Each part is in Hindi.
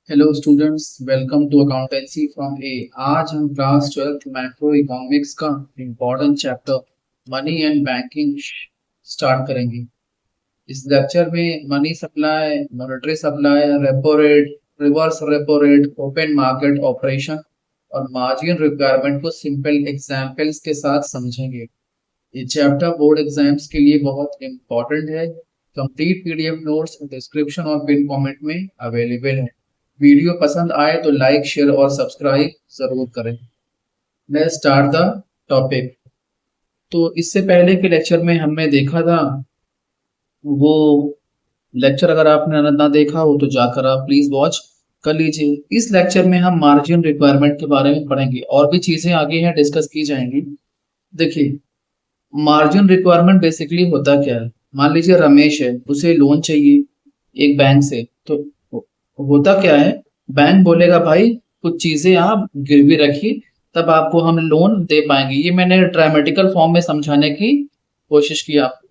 Hello students, welcome to accountancy from A. आज हम क्लास 12th मैक्रो इकोनॉमिक्स का important chapter money and banking start करेंगे। इस लेक्चर में money supply, monetary supply, repo rate, reverse repo rate, open market operation और मार्जिन रिक्वायरमेंट को सिंपल एग्जांपल्स के साथ समझेंगे। ये चैप्टर बोर्ड एग्जाम्स के लिए बहुत इम्पोर्टेंट है। कंप्लीट पीडीएफ नोट्स डिस्क्रिप्शन और पिन कमेंट में अवेलेबल है। वीडियो पसंद आए तो लाइक, शेयर और सब्सक्राइब जरूर करें। Let's start the topic. तो इससे पहले के लेक्चर में हमने देखा था, वो लेक्चर अगर आपने ना देखा हो तो जाकर आप प्लीज वॉच कर लीजिए। इस लेक्चर में हम मार्जिन रिक्वायरमेंट के बारे में पढ़ेंगे और भी चीजें आगे हैं डिस्कस की जाएंगी। देखिए, मार्जिन रिक्वायरमेंट बेसिकली होता क्या है। मान लीजिए रमेश है, उसे लोन चाहिए एक बैंक से। तो होता क्या है, बैंक बोलेगा भाई कुछ चीजें आप गिरवी रखिए, तब आपको हम लोन दे पाएंगे। ये मैंने ड्रामेटिकल फॉर्म में समझाने की कोशिश की आपको।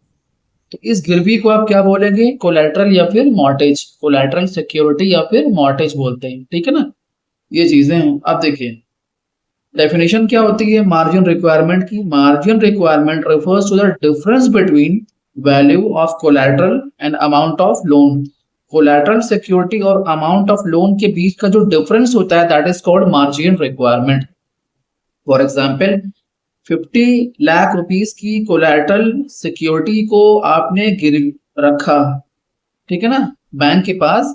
तो इस गिरवी को आप क्या बोलेंगे, कोलैटरल या फिर मॉर्टेज। कोलैटरल सिक्योरिटी या फिर मॉर्टेज बोलते हैं, ठीक है ना। ये चीजें हैं। अब देखिए डेफिनेशन क्या होती है मार्जिन रिक्वायरमेंट की। Margin requirement refers to the difference between value of collateral and amount of loan. Collateral security और अमाउंट ऑफ लोन के बीच का जो डिफरेंस होता है that is called margin requirement. For example 50 lakh rupees की कोलैटरल सिक्योरिटी को आपने गिर रखा, ठीक है ना, बैंक के पास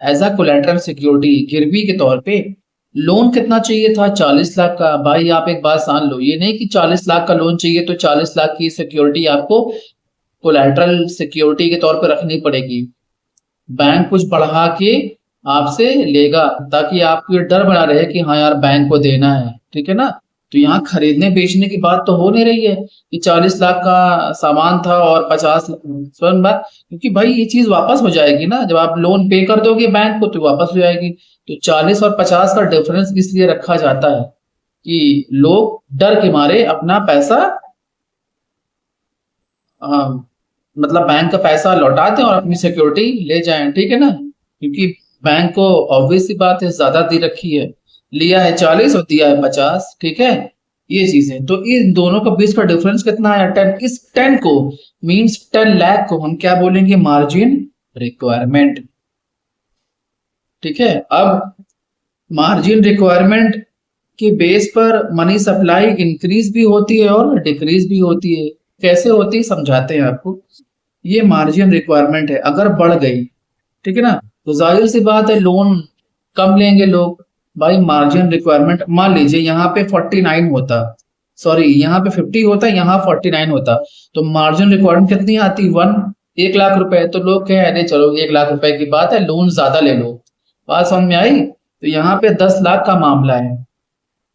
एज अ कोलैटरल सिक्योरिटी, गिरवी के तौर पे। लोन कितना चाहिए था, 40 लाख का। भाई आप एक बात जान लो, ये नहीं कि 40 लाख का लोन चाहिए तो 40 लाख की सिक्योरिटी आपको कोलैटरल सिक्योरिटी के तौर पे रखनी पड़ेगी। बैंक कुछ बढ़ा के आपसे लेगा ताकि आपको ये डर बना रहे कि हाँ यार बैंक को देना है, ठीक है ना। तो यहाँ खरीदने बेचने की बात तो हो नहीं रही है कि 40 लाख का सामान था और 50 स्वर्ण बात, क्योंकि भाई ये चीज वापस हो जाएगी ना, जब आप लोन पे कर दोगे बैंक को तो वापस हो जाएगी। तो 40 और 50 का डिफरेंस इसलिए रखा जाता है कि लोग डर के मारे अपना पैसा मतलब बैंक का पैसा लौटा दें और अपनी सिक्योरिटी ले जाएं, ठीक है ना। क्योंकि बैंक को ऑब्वियस सी बात है ज्यादा दे रखी है, लिया है 40 और दिया है 50, ठीक है। ये चीजें तो इन दोनों का बीच का डिफरेंस कितना है, 10। इस 10 को मींस 10 लाख को हम क्या बोलेंगे, मार्जिन रिक्वायरमेंट, ठीक है। अब मार्जिन रिक्वायरमेंट के बेस पर मनी सप्लाई इंक्रीज भी होती है और डिक्रीज भी होती है। कैसे होती है समझाते हैं आपको। ये मार्जिन रिक्वायरमेंट है, अगर बढ़ गई, ठीक है ना, तो जाहिर सी बात है लोन कम लेंगे लोग। भाई मार्जिन रिक्वायरमेंट मान लीजिए यहाँ पे 49 होता, सॉरी यहाँ पे 50 होता, यहाँ 49 होता, तो मार्जिन रिक्वायरमेंट कितनी आती, 1 लाख रुपए। तो लोग कह रहे चलो 1 लाख रुपए की बात है, लोन ज्यादा ले लो। बात समझ में आई। तो यहाँ पे 10 लाख का मामला है,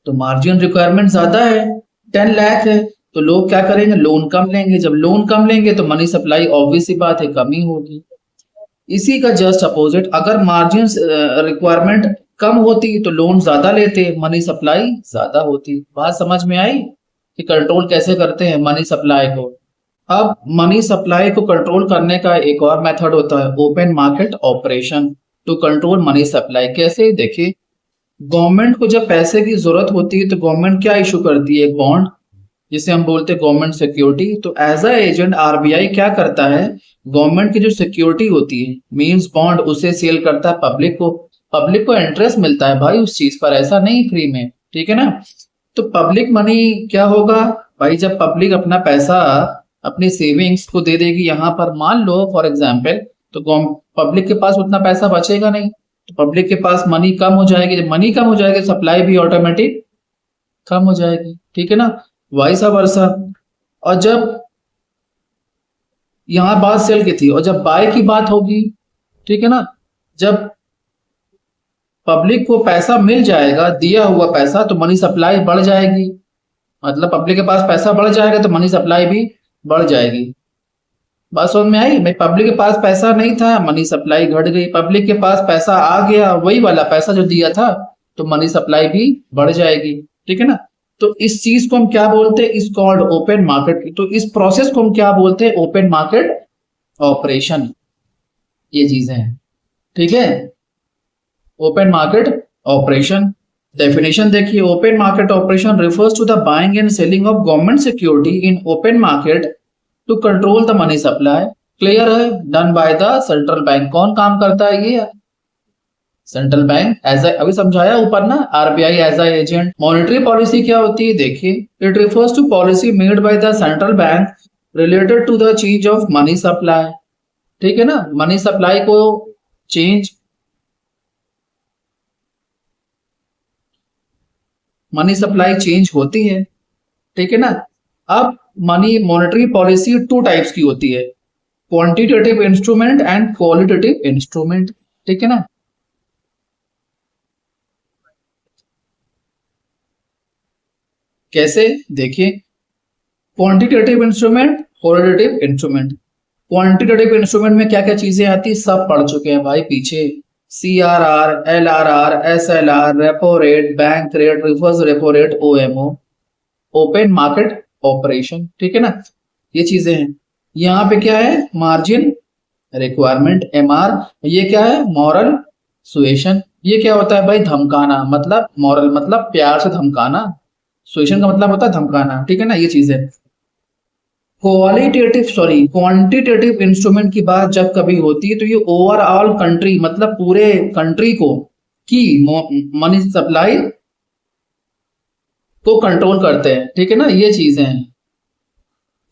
तो मार्जिन रिक्वायरमेंट ज्यादा है, 10 लाख है। तो लोग क्या करेंगे, लोन कम लेंगे। जब लोन कम लेंगे तो मनी सप्लाई ऑब्वियस सी बात है कमी होगी। इसी का जस्ट अपोजिट, अगर मार्जिन रिक्वायरमेंट कम होती तो लोन ज्यादा लेते, मनी सप्लाई ज्यादा होती। बात समझ में आई कि कंट्रोल कैसे करते हैं मनी सप्लाई को। अब मनी सप्लाई को कंट्रोल करने का एक और मेथड होता है, open market operation to control money supply. कैसे, देखिए गवर्नमेंट को जब पैसे की जरूरत होती है तो गवर्नमेंट क्या इशू करती है, बॉन्ड, जिसे हम बोलते हैं गवर्नमेंट सिक्योरिटी। तो एज अ एजेंट आरबीआई क्या करता है, गवर्नमेंट की जो सिक्योरिटी होती है मींस बॉन्ड, उसे सेल करता है पब्लिक को। पब्लिक को इंटरेस्ट मिलता है भाई उस चीज पर, ऐसा नहीं फ्री में, ठीक है ना। तो पब्लिक मनी क्या होगा भाई, जब पब्लिक अपना पैसा अपनी सेविंग्स को दे देगी यहाँ पर, मान लो फॉर एग्जाम्पल, तो पब्लिक के पास उतना पैसा बचेगा नहीं, तो पब्लिक के पास मनी कम हो जाएगी। जब मनी कम हो जाएगी सप्लाई भी ऑटोमेटिक कम हो जाएगी, ठीक है ना, वाइसा वर्सा। और जब यहाँ बात सेल की थी और जब बाय की बात होगी, ठीक है ना, जब पब्लिक को पैसा मिल जाएगा दिया हुआ पैसा तो मनी सप्लाई बढ़ जाएगी। मतलब पब्लिक के पास पैसा बढ़ जाएगा तो मनी सप्लाई भी बढ़ जाएगी। बात समझ में आई। भाई पब्लिक के पास पैसा नहीं था, मनी सप्लाई घट गई। पब्लिक के पास पैसा आ गया, वही वाला पैसा जो दिया था, तो मनी सप्लाई भी बढ़ जाएगी, ठीक है ना। तो इस चीज को हम क्या बोलते हैं, इस कॉल्ड ओपन मार्केट। तो इस प्रोसेस को हम क्या बोलते हैं, ओपन मार्केट ऑपरेशन। ये चीजें हैं, ठीक है। ओपन मार्केट ऑपरेशन, डेफिनेशन देखिए, open market operation refers to the buying and selling of government security in open market to control the money supply. Clear है? Done by the central bank. कौन काम करता है? ये सेंट्रल बैंक एज अभी समझाया ऊपर ना, RBI as a agent. Monetary policy क्या होती है? देखिए, it refers to policy made by the central bank related to the change of money supply. ठीक है ना, मनी सप्लाई को चेंज, मनी सप्लाई चेंज होती है। ठीक है ना। अब money monetary policy two types की होती है, quantitative instrument and qualitative instrument. ठीक है ना। कैसे? देखिए, quantitative instrument, qualitative instrument. Quantitative instrument में क्या क्या चीजें आती, सब पढ़ चुके हैं भाई पीछे। CRR, LRR, SLR, repo rate, bank rate, reverse repo rate, OMO, open market operation. ठीक है ना, ये चीजें हैं। यहाँ पे क्या है? Margin requirement, MR। ये क्या है? Moral suasion. ये क्या होता है भाई? धमकाना, मतलब मॉरल मतलब प्यार से धमकाना, सुएशन का मतलब होता है धमकाना। ठीक है ना, ये चीज है। क्वांटिटेटिव इंस्ट्रूमेंट की बात जब कभी होती है तो ये ओवरऑल कंट्री, मतलब पूरे कंट्री को की मनी सप्लाई को कंट्रोल करते हैं। ठीक है ना, ये चीजें हैं।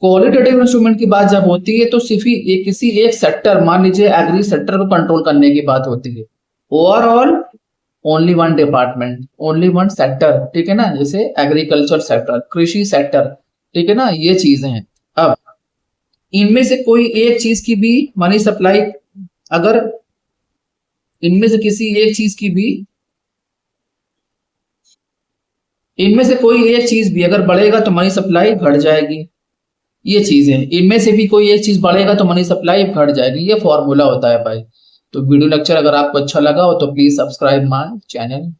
क्वालिटेटिव इंस्ट्रूमेंट की बात जब होती है तो सिर्फ ही किसी एक सेक्टर, मान लीजिए एग्री सेक्टर को कंट्रोल करने की बात होती है। Overall only one department, only one sector. ठीक है ना, जैसे एग्रीकल्चर सेक्टर, कृषि सेक्टर। ठीक है ना, ये चीजें हैं। अब इनमें से कोई एक चीज की भी मनी सप्लाई, अगर इनमें से किसी एक चीज की भी, इनमें से कोई एक चीज भी अगर बढ़ेगा तो मनी सप्लाई घट जाएगी। ये चीजें, इनमें से भी कोई एक चीज बढ़ेगा तो मनी सप्लाई घट जाएगी। ये फॉर्मूला होता है भाई। तो वीडियो लेक्चर अगर आपको अच्छा लगा हो तो प्लीज सब्सक्राइब माय चैनल।